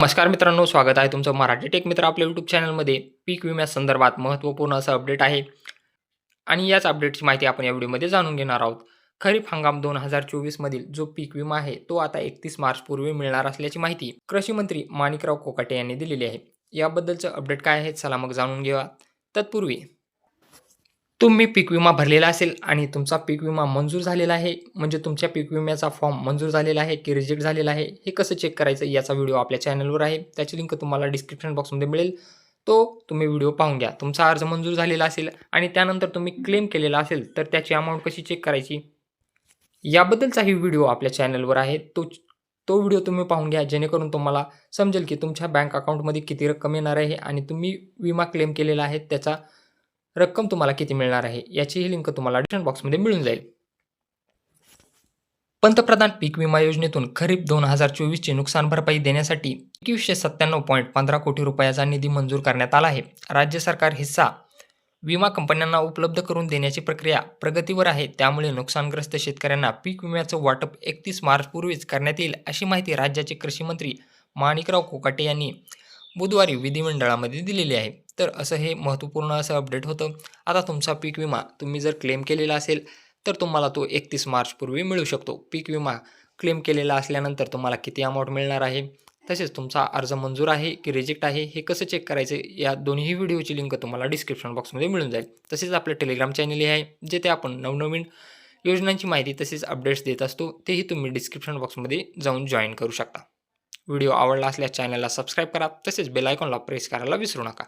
नमस्कार मित्रांनो, स्वागत आहे तुमचं मराठी टेक मित्र आपल्या यूट्यूब चॅनलमध्ये. पीक विम्यासंदर्भात महत्त्वपूर्ण असं अपडेट आहे आणि याच अपडेटची माहिती आपण या व्हिडिओमध्ये जाणून घेणार आहोत. खरीप हंगाम 2024 मधील जो पीक विमा आहे तो आता 31 मार्च पूर्वी मिळणार असल्याची माहिती कृषी मंत्री माणिकराव कोकाटे यांनी दिलेली आहे. याबद्दलचं अपडेट काय आहे चला मग जाणून घेऊया. तत्पूर्वी तुम्ही पीक विमा भरलेला असेल आणि तुमचा पीक विमा मंजूर झालेला आहे, म्हणजे तुमच्या पीक विम्याचा फॉर्म मंजूर झालेला आहे की रिजेक्ट झालेला आहे, हे कसं चेक करायचं याचा व्हिडिओ आपल्या चॅनलवर आहे. त्याची लिंक तुम्हाला डिस्क्रिप्शन बॉक्समध्ये मिळेल. तो तुम्ही व्हिडिओ पाहून घ्या. तुमचा अर्ज मंजूर झालेला असेल आणि त्यानंतर तुम्ही क्लेम केलेला असेल, तर त्याची अमाउंट कशी चेक करायची याबद्दलचाही व्हिडिओ आपल्या चॅनलवर आहे. तो तो व्हिडिओ तुम्ही पाहून घ्या, जेणेकरून तुम्हाला समजेल की तुमच्या बँक अकाउंटमध्ये किती रक्कम येणार आहे आणि तुम्ही विमा क्लेम केलेला आहे त्याचा रक्कम तुम्हाला किती मिळणार आहे याचीही लिंक तुम्हाला डिस्क्रिप्शन बॉक्समध्ये मिळून जाईल. पंतप्रधान पीक विमा योजनेतून खरीप 2024 ची नुकसान भरपाई देण्यासाठी 2197.15 कोटी रुपयाचा निधी मंजूर करण्यात आला आहे. राज्य सरकार हिस्सा विमा कंपन्यांना उपलब्ध करून देण्याची प्रक्रिया प्रगतीवर आहे. त्यामुळे नुकसानग्रस्त शेतकऱ्यांना पीक विम्याचं वाटप 31 मार्च पूर्वीच करण्यात येईल, अशी माहिती राज्याचे कृषी मंत्री माणिकराव कोकाटे यांनी बुधवारी विधिमंडळामध्ये दिलेली आहे. तर असं हे महत्त्वपूर्ण असं अपडेट होतं. आता तुमचा पीक विमा तुम्ही जर क्लेम केलेला असेल तर तुम्हाला तो 31 मार्च पूर्वी मिळू शकतो. पीक विमा क्लेम केलेला असल्यानंतर तुम्हाला किती अमाउंट मिळणार आहे, तसेच तुमचा अर्ज मंजूर आहे की रिजेक्ट आहे हे कसं चेक करायचं, या दोन्ही व्हिडिओची लिंक तुम्हाला डिस्क्रिप्शन बॉक्समध्ये मिळून जाईल. तसेच आपलं टेलिग्राम चॅनलही आहे, जिथे आपण नवनवीन योजनांची माहिती तसेच अपडेट्स देत असतो. तेही तुम्ही डिस्क्रिप्शन बॉक्समध्ये जाऊन जॉईन करू शकता. व्हिडिओ आवडला असल्यास चॅनलला सबस्क्राईब करा, तसेच बेल आयकॉनला प्रेस करायला विसरू नका.